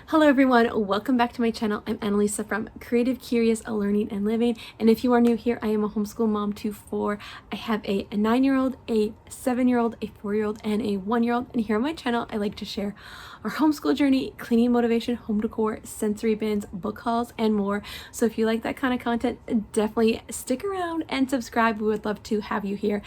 Hello everyone, welcome back to my channel. I'm Annalisa from Creative Curious Learning and Living, and if you are new here, I am a homeschool mom to four. I have a 9-year-old, a 7-year-old, a 4-year-old, and a 1-year-old, and here on my channel I like to share our homeschool journey, cleaning motivation, home decor, sensory bins, book hauls, and more. So if you like that kind of content, definitely stick around and subscribe. We would love to have you here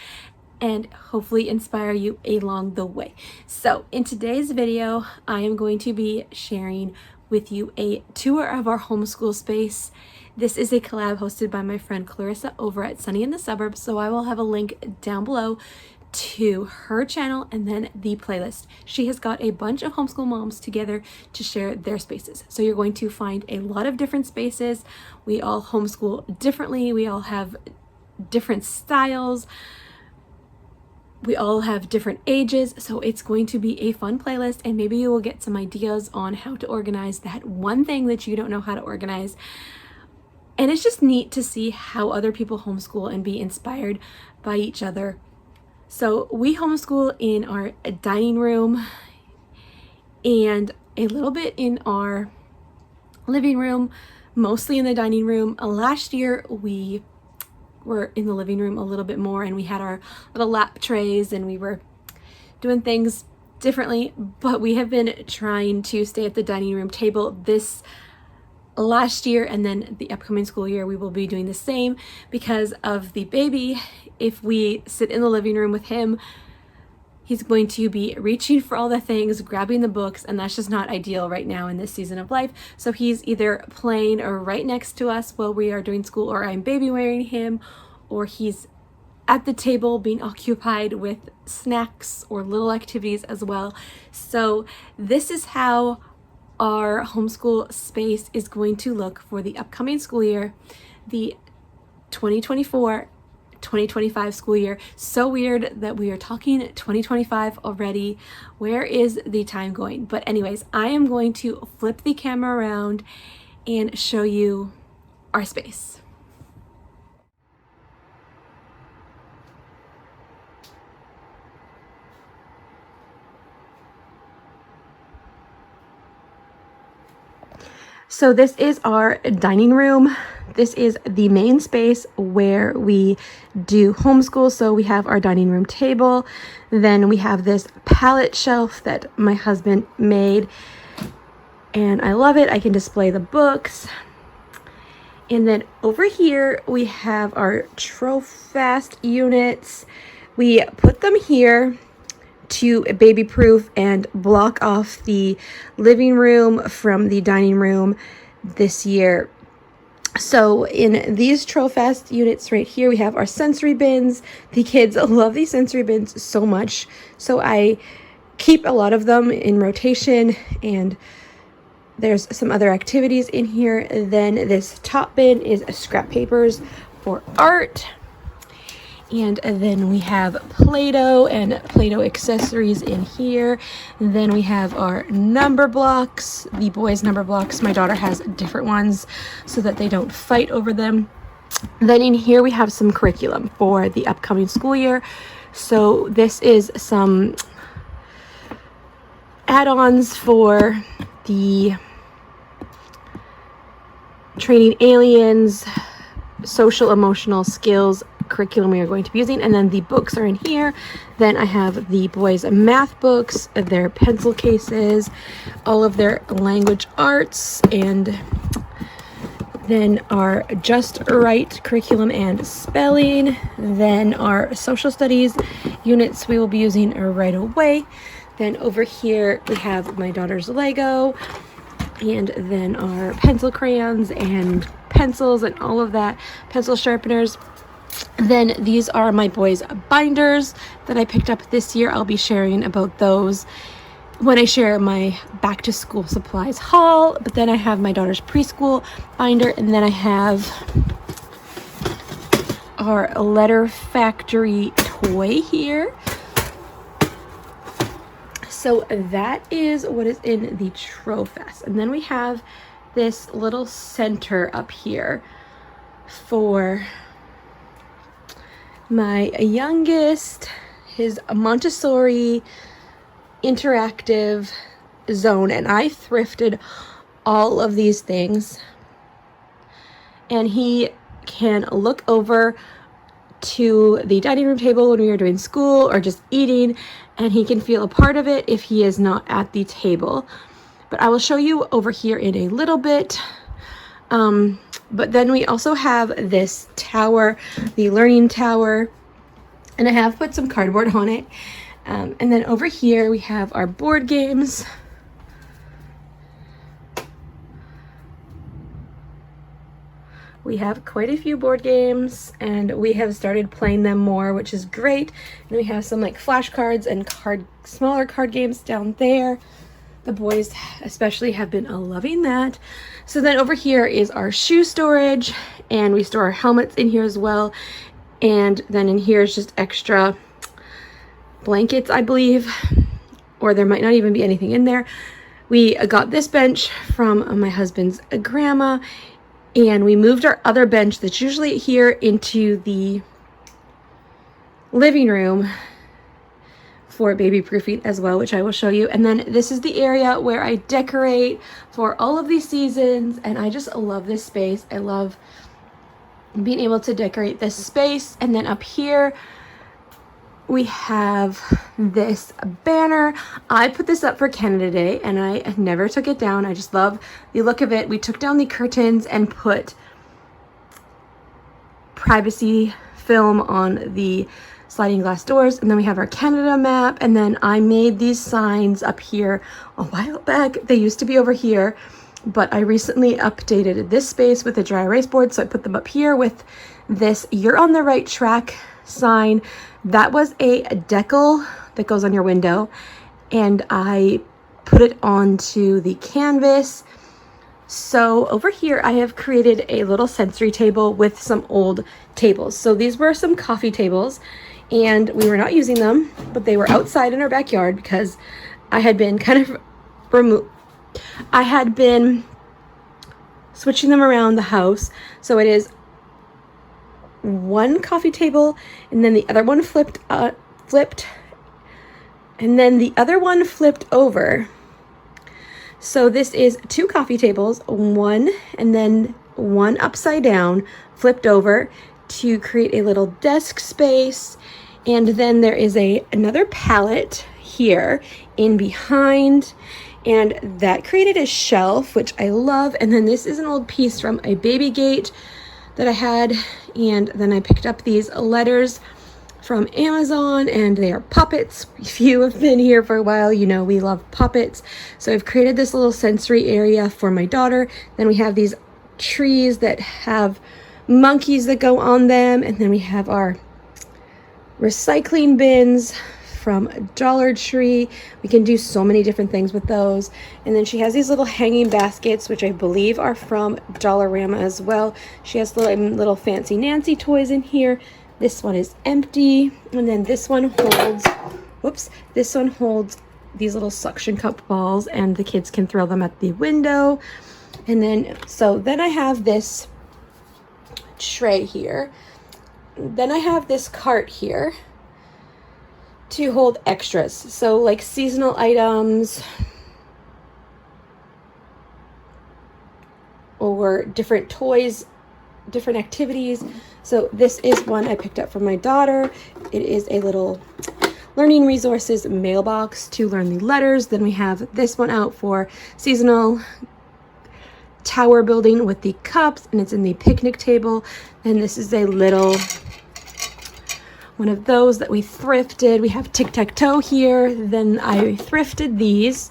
and hopefully inspire you along the way. So in today's video, I am going to be sharing with you a tour of our homeschool space. This is a collab hosted by my friend Clarissa over at Sunny in the Suburbs, so I will have a link down below to her channel and then the playlist. She has got a bunch of homeschool moms together to share their spaces. So you're going to find a lot of different spaces. We all homeschool differently. We all have different styles. We all have different ages, so it's going to be a fun playlist, and maybe you will get some ideas on how to organize that one thing that you don't know how to organize. And it's just neat to see how other people homeschool and be inspired by each other. So we homeschool in our dining room and a little bit in our living room, mostly in the dining room. Last year we were in the living room a little bit more, and we had our little lap trays and we were doing things differently, but we have been trying to stay at the dining room table this last year, and then the upcoming school year we will be doing the same because of the baby. If we sit in the living room with him, he's going to be reaching for all the things, grabbing the books, and that's just not ideal right now in this season of life. So he's either playing or right next to us while we are doing school, or I'm baby wearing him, or he's at the table being occupied with snacks or little activities as well. So this is how our homeschool space is going to look for the upcoming school year, the 2024-2025 school year. So weird that we are talking 2025 already. Where is the time going? But anyways, I am going to flip the camera around and show you our space. So this is our dining room. This is the main space where we do homeschool. So we have our dining room table. Then we have this pallet shelf that my husband made, and I love it. I can display the books. And then over here we have our Trofast units. We put them here to baby proof and block off the living room from the dining room this year. So in these Trofast units right here, we have our sensory bins. The kids love these sensory bins so much, so I keep a lot of them in rotation, and there's some other activities in here. Then this top bin is scrap papers for art. And then we have Play-Doh and Play-Doh accessories in here. And then we have our number blocks, the boys' number blocks. My daughter has different ones so that they don't fight over them. Then in here we have some curriculum for the upcoming school year. So this is some add-ons for the training aliens, social emotional skills curriculum we are going to be using. And then the books are in here. Then I have the boys' math books, their pencil cases, all of their language arts, and then our Just Right curriculum and spelling. Then our social studies units we will be using right away. Then over here we have my daughter's Lego, and then our pencil crayons and pencils and all of that, pencil sharpeners. Then these are my boys' binders that I picked up this year. I'll be sharing about those when I share my back to school supplies haul. But then I have my daughter's preschool binder, and then I have our Letter Factory toy here. So that is what is in the Trofast. And then we have this little center up here for my youngest, his Montessori interactive zone, and I thrifted all of these things. And he can look over to the dining room table when we are doing school or just eating, and he can feel a part of it if he is not at the table. But I will show you over here in a little bit. But then we also have this tower, the learning tower, and I have put some cardboard on it. And then over here we have our board games. We have quite a few board games, and we have started playing them more, which is great. And we have some like flashcards and smaller card games down there. The boys especially have been loving that. So then over here is our shoe storage, and we store our helmets in here as well. And then in here is just extra blankets, I believe, or there might not even be anything in there. We got this bench from my husband's grandma, and we moved our other bench that's usually here into the living room for baby proofing as well, which I will show you. And then this is the area where I decorate for all of these seasons, and I just love this space. I love being able to decorate this space. And then up here we have this banner. I put this up for Canada Day, and I never took it down. I just love the look of it. We took down the curtains and put privacy film on the sliding glass doors, and then we have our Canada map. And then I made these signs up here a while back. They used to be over here, but I recently updated this space with a dry erase board, so I put them up here with this "You're on the right track" sign. That was a decal that goes on your window, and I put it onto the canvas. So over here I have created a little sensory table with some old tables. So these were some coffee tables, and we were not using them, but they were outside in our backyard because I had been I had been switching them around the house. So it is one coffee table, and then the other one flipped, and then the other one flipped over. So this is two coffee tables, one and then one upside down, flipped over to create a little desk space. And then there is another pallet here in behind, and that created a shelf, which I love. And then this is an old piece from a baby gate that I had, and then I picked up these letters from Amazon, and they are puppets. If you have been here for a while, you know we love puppets. So I've created this little sensory area for my daughter. Then we have these trees that have monkeys that go on them, and then we have our recycling bins from Dollar Tree. We can do so many different things with those. And then she has these little hanging baskets, which I believe are from Dollarama as well. She has little fancy Nancy toys in here. This one is empty, and then this one holds these little suction cup balls, and the kids can throw them at the window. And then then I have this tray here. Then I have this cart here to hold extras, so like seasonal items or different toys, different activities. So this is one I picked up from my daughter. It is a little learning resources mailbox to learn the letters. Then we have this one out for seasonal tower building with the cups, and it's in the picnic table. And this is a little one of those that we thrifted. We have tic-tac-toe here. Then I thrifted these.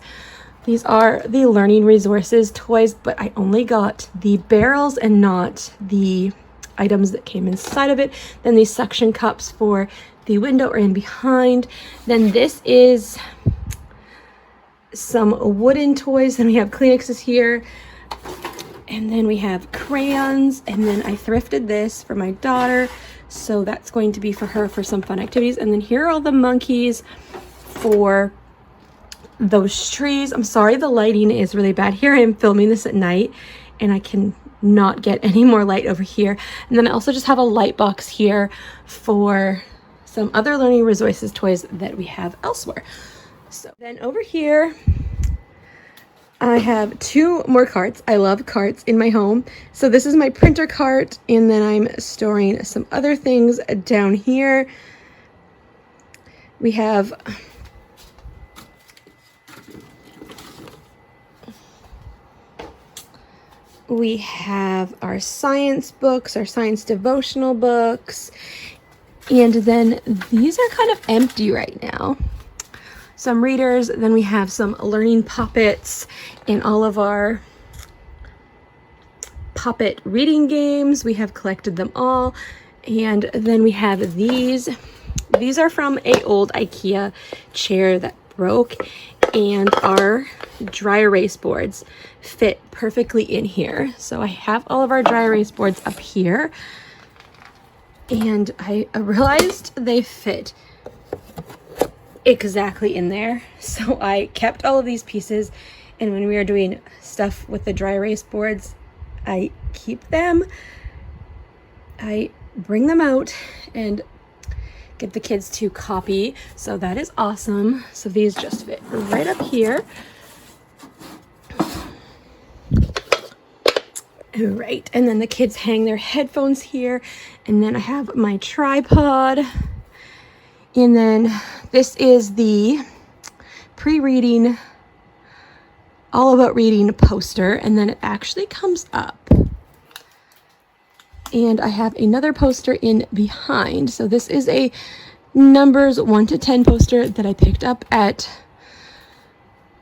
These are the learning resources toys, but I only got the barrels and not the items that came inside of it. Then these suction cups for the window or in behind. Then this is some wooden toys. Then we have Kleenexes here. And then we have crayons. And then I thrifted this for my daughter, so that's going to be for her for some fun activities. And then here are all the monkeys for those trees. I'm sorry the lighting is really bad here. I am filming this at night, and I can not get any more light over here. And then I also just have a light box here for some other learning resources toys that we have elsewhere. So then over here I have 2 more carts. I love carts in my home. So this is my printer cart, and then I'm storing some other things down here. We have our science books, our science devotional books, and then these are kind of empty right now. Some readers, then we have some learning puppets and all of our puppet reading games. We have collected them all. And then we have these. These are from an old IKEA chair that broke, and our dry erase boards fit perfectly in here. So I have all of our dry erase boards up here, and I realized they fit exactly in there. So I kept all of these pieces, and when we are doing stuff with the dry erase boards, I keep them. I bring them out and get the kids to copy. So that is awesome. So these just fit right up here. Right, and then the kids hang their headphones here, and then I have my tripod, and then this is the pre-reading, all about reading poster, and then it actually comes up. And I have another poster in behind. So this is a numbers 1 to 10 poster that I picked up at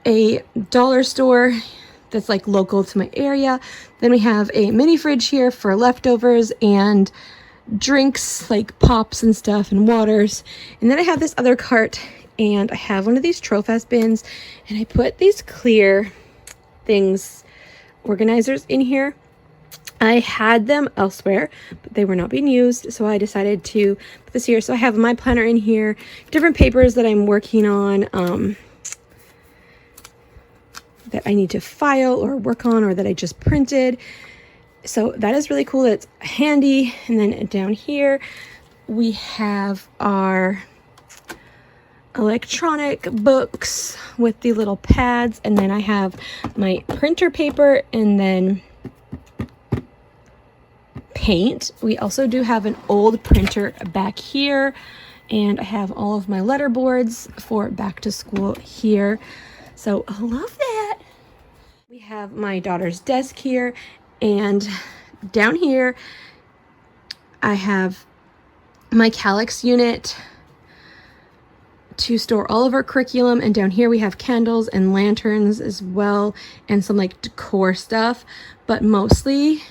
a dollar store that's like local to my area. Then we have a mini fridge here for leftovers and drinks like pops and stuff and waters. And then I have this other cart, and I have one of these Trofast bins, and I put these clear things, organizers in here. I had them elsewhere, but they were not being used, so I decided to put this here. So I have my planner in here, different papers that I'm working on, that I need to file or work on, or that I just printed. So that is really cool. It's handy. And then down here we have our electronic books with the little pads, and then I have my printer paper, and then paint. We also do have an old printer back here, and I have all of my letter boards for back to school here. So I love that. We have my daughter's desk here, and down here I have my Calyx unit to store all of our curriculum, and down here we have candles and lanterns as well, and some like decor stuff, but mostly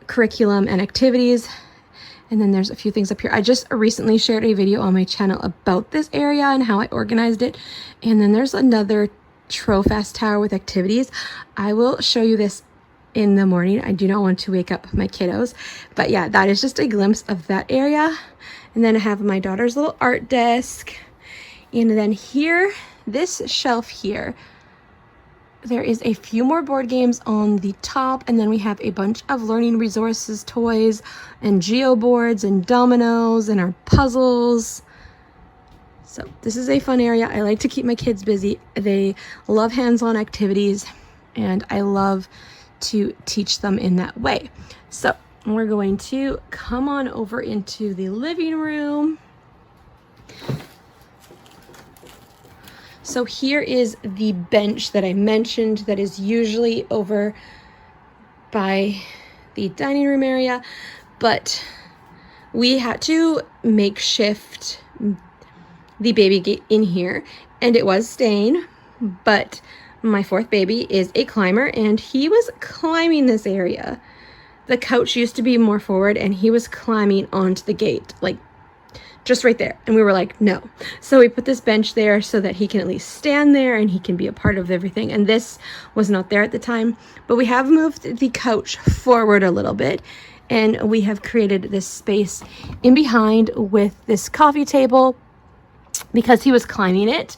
curriculum and activities. And then there's a few things up here. I just recently shared a video on my channel about this area and how I organized it. And then there's another Trofast tower with activities. I will show you this in the morning. I do not want to wake up my kiddos, but yeah, that is just a glimpse of that area. And then I have my daughter's little art desk, and then here, this shelf here, there is a few more board games on the top, and then we have a bunch of learning resources, toys, and geo boards, and dominoes, and our puzzles. So this is a fun area. I like to keep my kids busy. They love hands-on activities, and I love to teach them in that way. So we're going to come on over into the living room. So here is the bench that I mentioned that is usually over by the dining room area, but we had to makeshift the baby gate in here, and it was staying, but my 4th baby is a climber, and he was climbing this area. The couch used to be more forward, and he was climbing onto the gate, like just right there. And we were like, no. So we put this bench there so that he can at least stand there and he can be a part of everything. And this was not there at the time, but we have moved the couch forward a little bit, and we have created this space in behind with this coffee table because he was climbing it.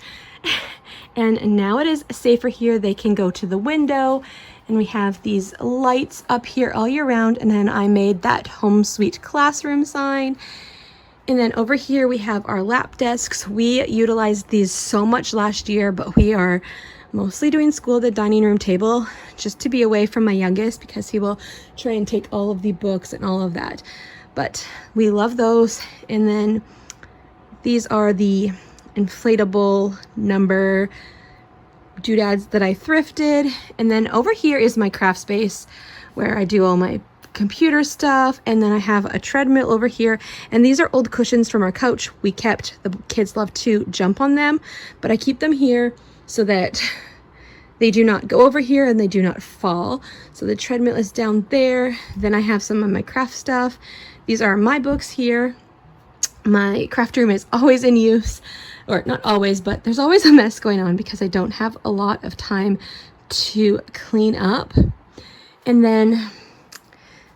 And now it is safer here. They can go to the window, and we have these lights up here all year round. And then I made that home sweet classroom sign. And then over here we have our lap desks. We utilized these so much last year, but we are mostly doing school at the dining room table just to be away from my youngest because he will try and take all of the books and all of that. But we love those. And then these are the inflatable number doodads that I thrifted. And then over here is my craft space where I do all my computer stuff, and then I have a treadmill over here, and these are old cushions from our couch we kept. The kids love to jump on them, but I keep them here so that they do not go over here and they do not fall. So the treadmill is down there. Then I have some of my craft stuff. These are my books here. My craft room is always in use, or not always, but there's always a mess going on because I don't have a lot of time to clean up. And then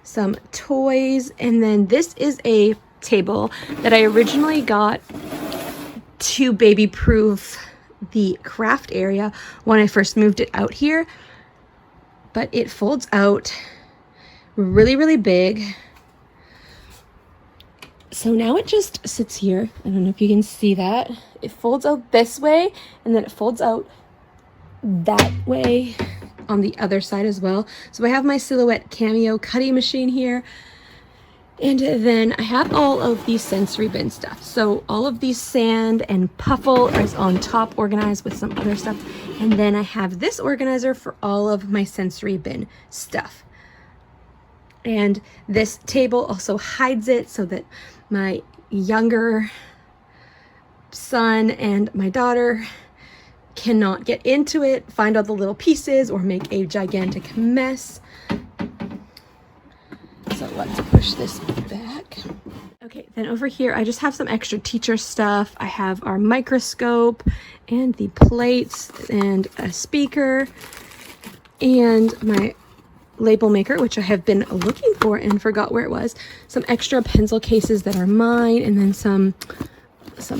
some toys, and then this is a table that I originally got to baby proof the craft area when I first moved it out here, but it folds out really big. So now it just sits here. I don't know if you can see that. It folds out this way, and then it folds out that way on the other side as well. So I have my Silhouette Cameo cutting machine here, and then I have all of the sensory bin stuff. So all of these sand and puffle is on top, organized with some other stuff, and then I have this organizer for all of my sensory bin stuff. And this table also hides it so that my younger son and my daughter cannot get into it, find all the little pieces, or make a gigantic mess. So let's push this back. Okay, then over here I just have some extra teacher stuff. I have our microscope and the plates and a speaker and my label maker, which I have been looking for and forgot where it was. Some extra pencil cases that are mine, and then some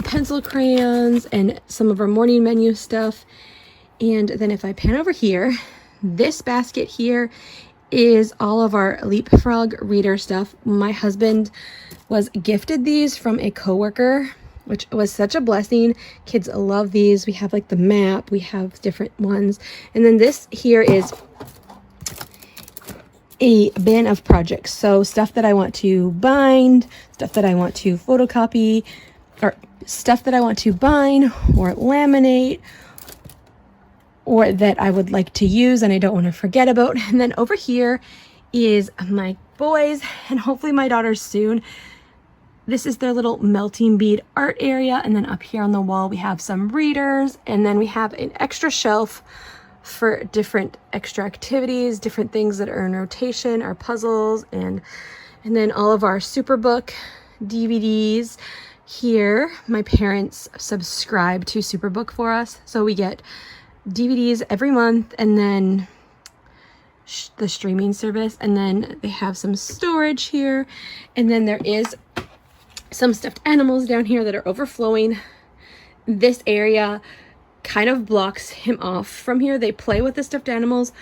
pencil crayons and some of our morning menu stuff. And then if I pan over here, this basket here is all of our Leapfrog reader stuff. My husband was gifted these from a coworker, which was such a blessing. Kids love these. We have like the map, we have different ones. And then this here is a bin of projects. So stuff that I want to bind, stuff that I want to photocopy, or stuff that I want to bind or laminate, or that I would like to use and I don't want to forget about. And then over here is my boys, and hopefully my daughters soon. This is their little melting bead art area. And then up here on the wall we have some readers, and then we have an extra shelf for different extra activities, different things that are in rotation, our puzzles, and then all of our Superbook DVDs. Here, my parents subscribe to Superbook for us, so we get DVDs every month, and then the streaming service, and then they have some storage here, and then there is some stuffed animals down here that are overflowing. This area kind of blocks him off from here. They play with the stuffed animals,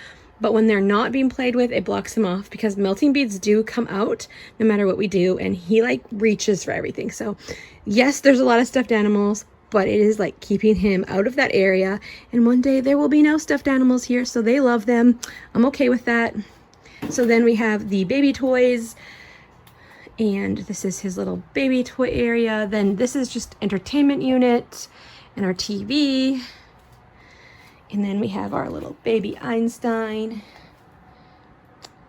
but when they're not being played with, it blocks him off because melting beads do come out no matter what we do, and he like reaches for everything. So yes, there's a lot of stuffed animals, but it is like keeping him out of that area. And one day there will be no stuffed animals here, so they love them. I'm okay with that. So then we have the baby toys, and this is his little baby toy area. Then this is just entertainment unit and our TV. And then we have our little baby Einstein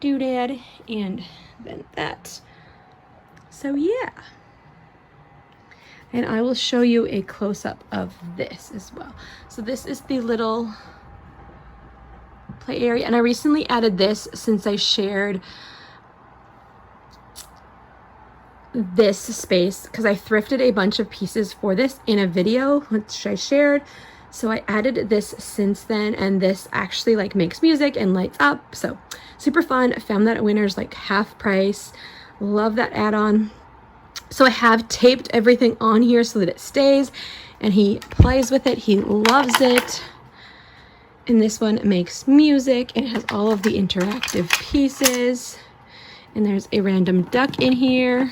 doodad, and then that. So yeah. And I will show you a close-up of this as well. So this is the little play area, and I recently added this since I shared this space because I thrifted a bunch of pieces for this in a video which I shared. So I added this since then, and this actually like makes music and lights up, so super fun. I found that at Winners, like half price. Love that add-on. So I have taped everything on here so that it stays, and he plays with it. He loves it. And this one makes music, and it has all of the interactive pieces. And there's a random duck in here.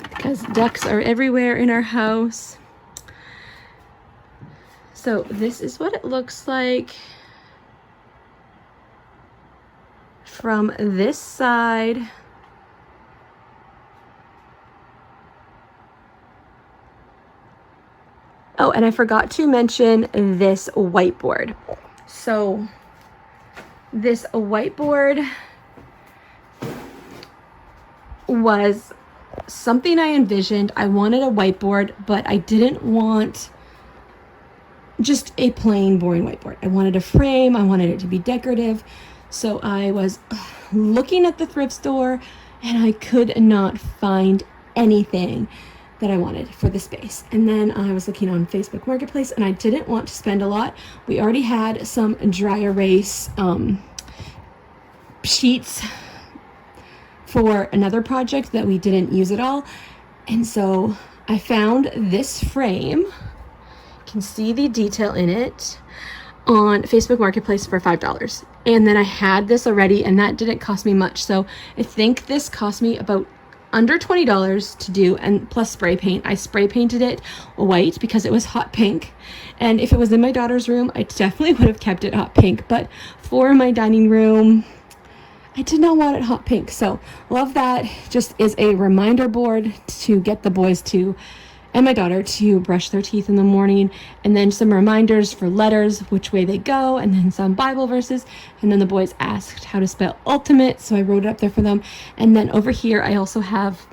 because ducks are everywhere in our house. So this is what it looks like from this side. Oh, and I forgot to mention this whiteboard. So this whiteboard was something I envisioned. I wanted a whiteboard, but I didn't want just a plain boring whiteboard. I wanted a frame. I wanted it to be decorative. So I was looking at the thrift store and I could not find anything that I wanted for the space. And then I was looking on Facebook Marketplace and I didn't want to spend a lot. We already had some dry erase sheets for another project that we didn't use at all. And so I found this frame. You can see the detail in it on Facebook Marketplace for $5. And then I had this already and that didn't cost me much. So I think this cost me about under $20 to do, and plus spray paint. I spray painted it white because it was hot pink. And if it was in my daughter's room, I definitely would have kept it hot pink. But for my dining room, I did not want it hot pink. So love that. Just is a reminder board to get the boys to, and my daughter, to brush their teeth in the morning, and then some reminders for letters, which way they go, and then some Bible verses. And then the boys asked how to spell ultimate, so I wrote it up there for them. And then over here I also have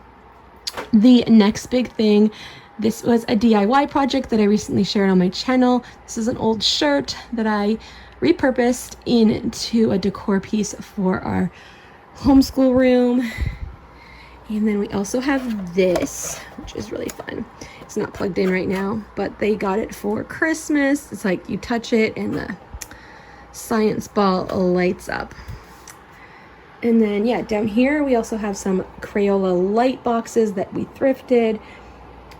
the next big thing. This was a DIY project that I recently shared on my channel. This is an old shirt that I repurposed into a decor piece for our homeschool room. And then we also have this, which is really fun. It's not plugged in right now, but they got it for Christmas. It's like you touch it and the science ball lights up. And then, yeah, down here we also have some Crayola light boxes that we thrifted.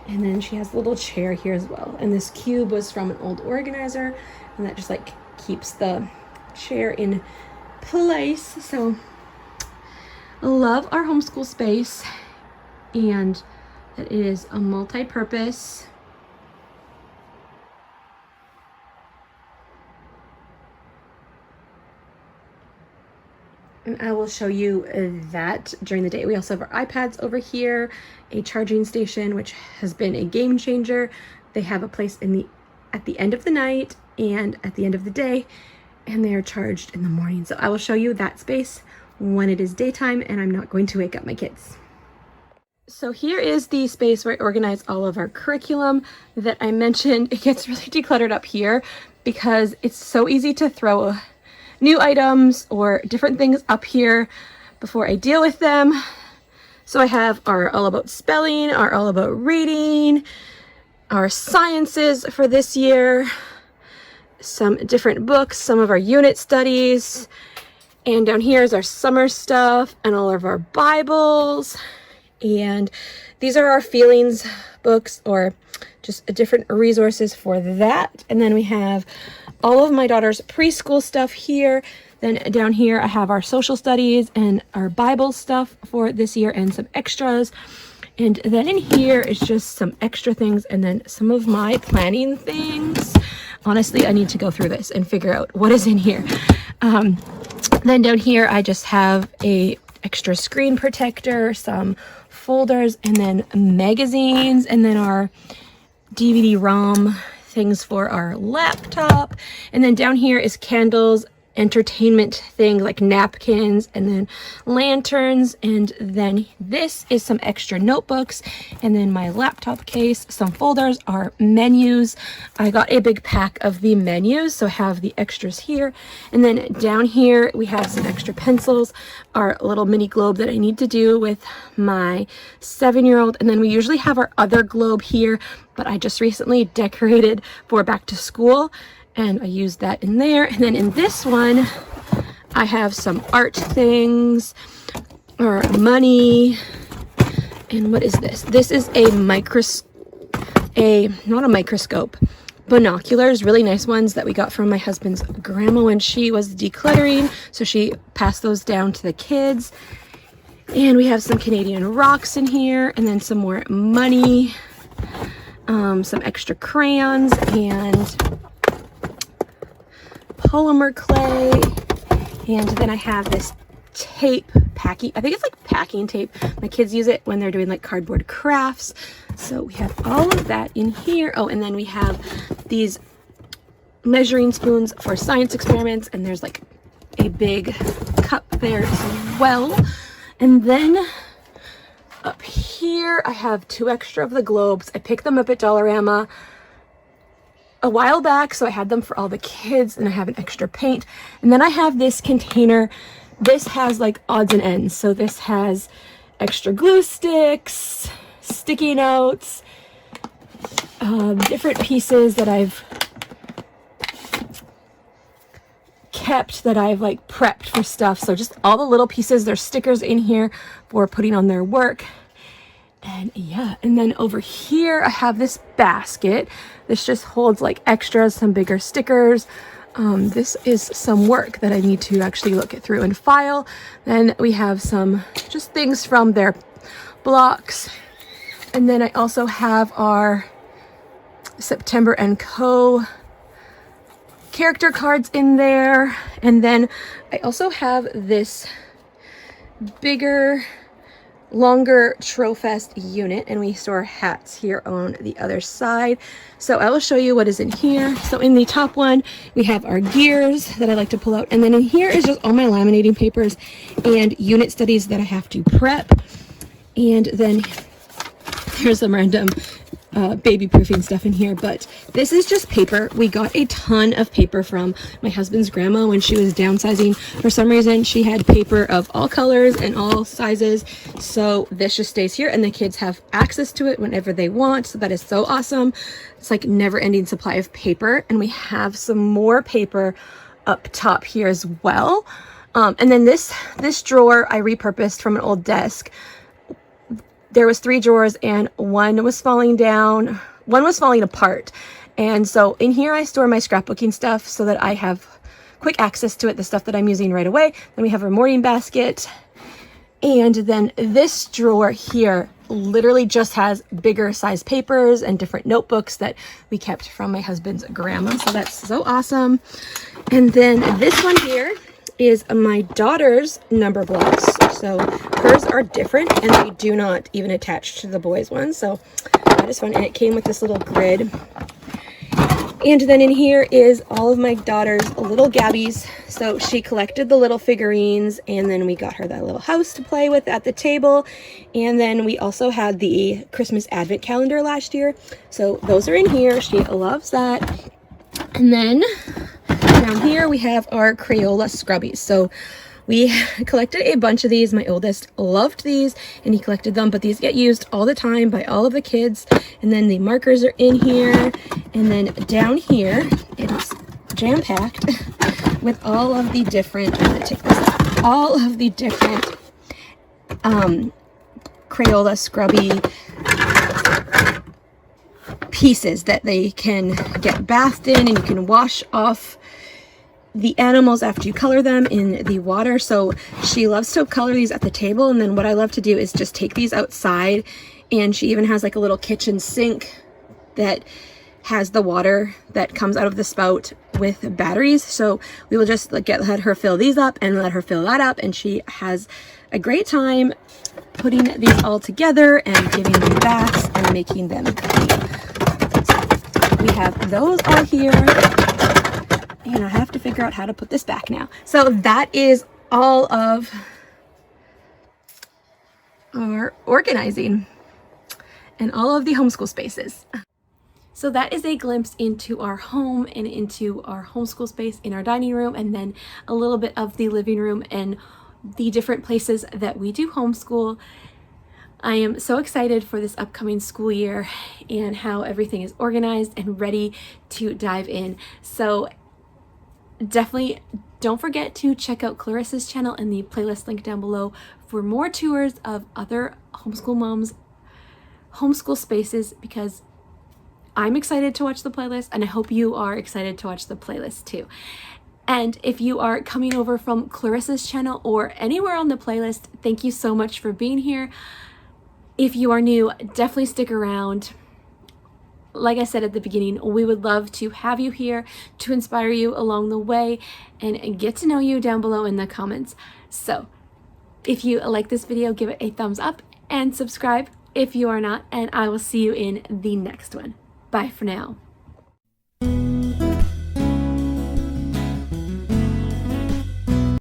And then she has a little chair here as well. And this cube was from an old organizer, and that just like keeps the chair in place. So I love our homeschool space and that it is a multi-purpose. And I will show you that during the day. We also have our iPads over here, a charging station, which has been a game changer. They have a place at the end of the night and at the end of the day, and they are charged in the morning. So I will show you that space when it is daytime and I'm not going to wake up my kids. So here is the space where I organize all of our curriculum that I mentioned. It gets really decluttered up here because it's so easy to throw new items or different things up here before I deal with them. So I have our all about spelling, our all about reading, our sciences for this year, some different books, some of our unit studies, and down here is our summer stuff and all of our Bibles. And these are our feelings books, or just different resources for that. And then we have all of my daughter's preschool stuff here. Then down here I have our social studies and our Bible stuff for this year and some extras. And then in here is just some extra things and then some of my planning things. Honestly, I need to go through this and figure out what is in here. Then down here I just have a extra screen protector, some folders, and then magazines, and then our DVD-ROM things for our laptop. And then down here is candles, entertainment things like napkins, and then lanterns. And then this is some extra notebooks, and then my laptop case. Some folders are menus. I got a big pack of the menus, so I have the extras here. And then down here we have some extra pencils, our little mini globe that I need to do with my 7-year-old. And then we usually have our other globe here, but I just recently decorated for back to school, and I used that in there. And then in this one, I have some art things, or money. And what is this? This is not a microscope, binoculars, really nice ones that we got from my husband's grandma when she was decluttering. So she passed those down to the kids. And we have some Canadian rocks in here, and then some more money, some extra crayons, and polymer clay. And then I have this tape packing, I think it's like packing tape. My kids use it when they're doing like cardboard crafts. So we have all of that in here. Oh, and then we have these measuring spoons for science experiments, and there's like a big cup there as well. And then up here I have 2 extra of the globes. I picked them up at Dollarama a while back, so I had them for all the kids, and I have an extra paint. And then I have this container. This has like odds and ends. So this has extra glue sticks, sticky notes, different pieces that I've kept, that I've like prepped for stuff. So just all the little pieces. There's stickers in here for putting on their work. And yeah, and then over here I have this basket. This just holds like extras, some bigger stickers. This is some work that I need to actually look it through and file. Then we have some just things from their blocks. And then I also have our September & Co. character cards in there. And then I also have this bigger, longer Trofest unit, and we store hats here on the other side. So I will show you what is in here. So in the top one, we have our gears that I like to pull out. And then in here is just all my laminating papers and unit studies that I have to prep. And then here's some random baby proofing stuff in here, but this is just paper. We got a ton of paper from my husband's grandma when she was downsizing. For some reason, she had paper of all colors and all sizes, so this just stays here, and the kids have access to it whenever they want. So that is so awesome. It's like never-ending supply of paper. And we have some more paper up top here as well. And then this drawer I repurposed from an old desk. There was 3 drawers, and one was falling down, one was falling apart. And so in here I store my scrapbooking stuff so that I have quick access to it, the stuff that I'm using right away. Then we have our morning basket. And then this drawer here literally just has bigger size papers and different notebooks that we kept from my husband's grandma. So that's so awesome. And then this one here is my daughter's number blocks. So hers are different, and they do not even attach to the boys' ones. So that is fun. And it came with this little grid. And then in here is all of my daughter's little Gabbies. So she collected the little figurines, and then we got her that little house to play with at the table. And then we also had the Christmas advent calendar last year. So those are in here. She loves that. And then down here we have our Crayola scrubbies. So we collected a bunch of these. My oldest loved these, and he collected them, but these get used all the time by all of the kids. And then the markers are in here. And then down here, it is jam-packed with all of the different, I'm gonna take this out, all of the different Crayola scrubby pieces that they can get bathed in, and you can wash off the animals after you color them in the water. So she loves to color these at the table, and then what I love to do is just take these outside. And she even has like a little kitchen sink that has the water that comes out of the spout with batteries. So we will just let her fill these up and let her fill that up, and she has a great time putting these all together and giving them baths and making them clean. We have those all here. And I have to figure out how to put this back now. So that is all of our organizing and all of the homeschool spaces. So that is a glimpse into our home and into our homeschool space in our dining room, and then a little bit of the living room and the different places that we do homeschool. I am so excited for this upcoming school year and how everything is organized and ready to dive in. So definitely don't forget to check out Clarissa's channel and the playlist link down below for more tours of other homeschool moms' homeschool spaces, because I'm excited to watch the playlist, and I hope you are excited to watch the playlist too. And if you are coming over from Clarissa's channel or anywhere on the playlist, thank you so much for being here. If you are new, definitely stick around. Like I said at the beginning, we would love to have you here to inspire you along the way and get to know you down below in the comments. So if you like this video, give it a thumbs up and subscribe if you are not, and I will see you in the next one. Bye for now.